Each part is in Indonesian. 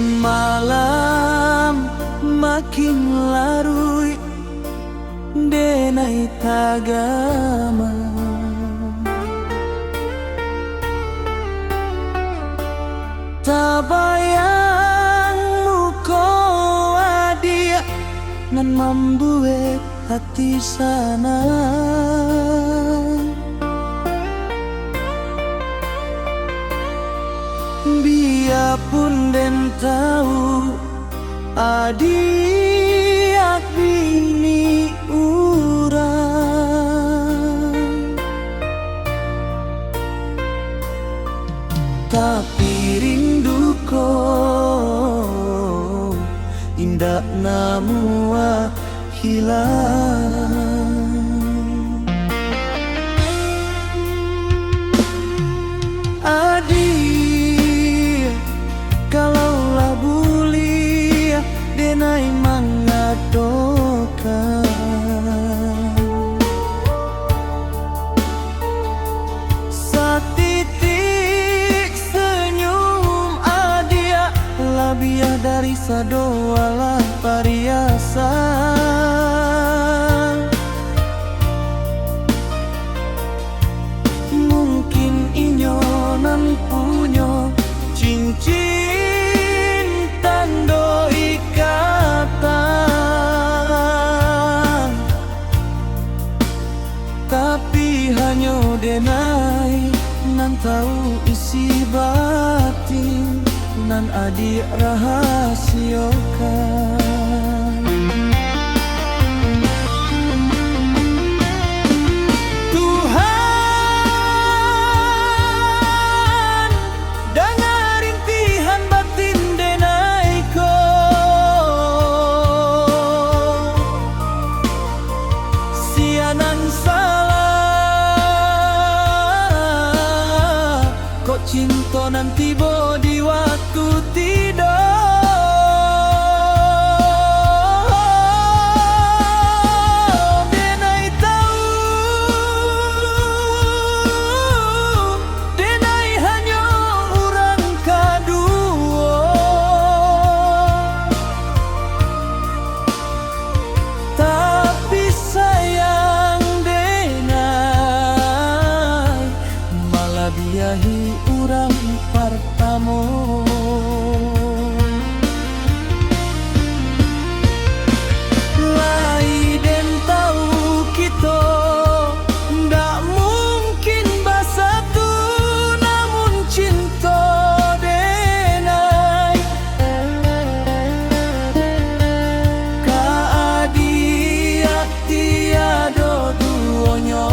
Malam makin larut denai tagama, tabayang muko adia nan membuat hati sana. Biarpun den tahu adiak bini urang, tapi rinduku indak namu hilang. Kalaulah buli denai mangadokan, satitik senyum adia labiah dari sadoalah pariasan. Mungkin inyonan punyo cincin tapi hanya denai nan tahu isi batin nan adik rahasiakan. Tuhan dengar rintihan batin denai ko, sianan kok cinta nanti bo di waktu tidur. Denai tahu, denai hanya orang kedua, tapi sayang denai malah biahi urang pertamo. Lai den tahu kita ndak mungkin bersatu, namun cinta denai keadiak tiada duanya.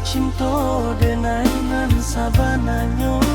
Cinta denai nan sabananyo.